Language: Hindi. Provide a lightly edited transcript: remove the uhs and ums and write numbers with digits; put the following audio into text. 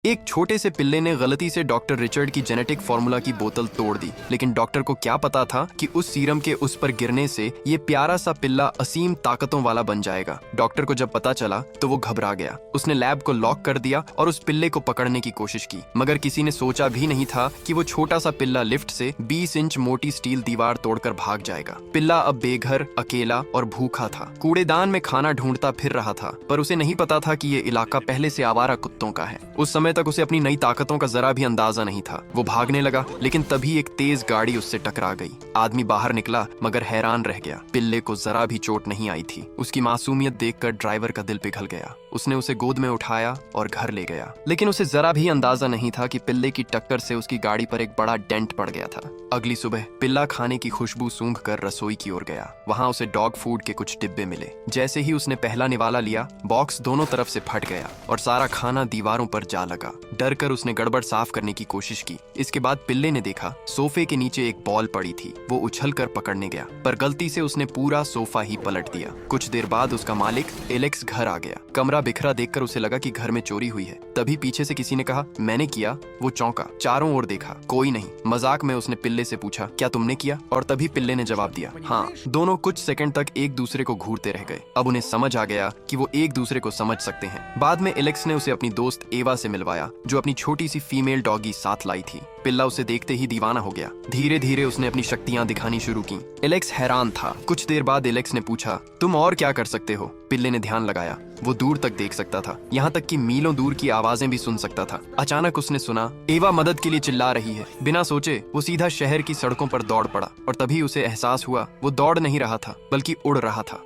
एक छोटे से पिल्ले ने गलती से डॉक्टर रिचर्ड की जेनेटिक फार्मूला की बोतल तोड़ दी, लेकिन डॉक्टर को क्या पता था कि उस सीरम के उस पर गिरने से ये प्यारा सा पिल्ला असीम ताकतों वाला बन जाएगा। डॉक्टर को जब पता चला तो वो घबरा गया। उसने लैब को लॉक कर दिया और उस पिल्ले को पकड़ने की कोशिश की, मगर किसी ने सोचा भी नहीं था कि वो छोटा सा पिल्ला लिफ्ट से 20 इंच मोटी स्टील दीवार तोड़कर भाग जाएगा। पिल्ला अब बेघर, अकेला और भूखा था। कूड़ेदान में खाना ढूंढता फिर रहा था, पर उसे नहीं पता था कि ये इलाका पहले से आवारा कुत्तों का है। उस समय तक उसे अपनी नई ताकतों का जरा भी अंदाजा नहीं था। वो भागने लगा, लेकिन तभी एक तेज गाड़ी उससे टकरा गई। आदमी बाहर निकला, मगर हैरान रह गया। पिल्ले को जरा भी चोट नहीं आई थी। उसकी मासूमियत देखकर ड्राइवर का दिल पिघल गया। उसने उसे गोद में उठाया और घर ले गया, लेकिन उसे जरा भी अंदाजा नहीं था कि पिल्ले की टक्कर से उसकी गाड़ी पर एक बड़ा डेंट पड़ गया था। अगली सुबह पिल्ला खाने की खुशबू सूंघकर रसोई की ओर गया। वहां उसे डॉग फूड के कुछ डिब्बे मिले। जैसे ही उसने पहला निवाला लिया, बॉक्स दोनों तरफ से फट गया और सारा खाना दीवारों पर जा लगा। डर कर उसने गड़बड़ साफ करने की कोशिश की। इसके बाद पिल्ले ने देखा सोफे के नीचे एक बॉल पड़ी थी। वो उछल कर पकड़ने गया, पर गलती से उसने पूरा सोफा ही पलट दिया। कुछ देर बाद उसका मालिक एलेक्स घर आ गया। कमरा बिखरा देखकर उसे लगा कि घर में चोरी हुई है। तभी पीछे से किसी ने कहा, मैंने किया। वो चौंका, चारों ओर देखा, कोई नहीं। मजाक में उसने पिल्ले से पूछा, क्या तुमने किया? और तभी पिल्ले ने जवाब दिया, हाँ। दोनों कुछ सेकंड तक एक दूसरे को घूरते रह गए। अब उन्हें समझ आ गया कि वो एक दूसरे को समझ सकते हैं। बाद में एलेक्स ने उसे अपनी दोस्त एवा से मिलवाया, जो अपनी छोटी सी फीमेल डॉगी साथ लाई थी। पिल्ला उसे देखते ही दीवाना हो गया। धीरे धीरे उसने अपनी शक्तियां दिखानी शुरू की। एलेक्स हैरान था। कुछ देर बाद एलेक्स ने पूछा, तुम और क्या कर सकते हो? पिल्ले ने ध्यान लगाया। वो दूर तक देख सकता था, यहाँ तक कि मीलों दूर की आवाजें भी सुन सकता था। अचानक उसने सुना, एवा मदद के लिए चिल्ला रही है। बिना सोचे वो सीधा शहर की सड़कों पर दौड़ पड़ा, और तभी उसे एहसास हुआ वो दौड़ नहीं रहा था, बल्कि उड़ रहा था।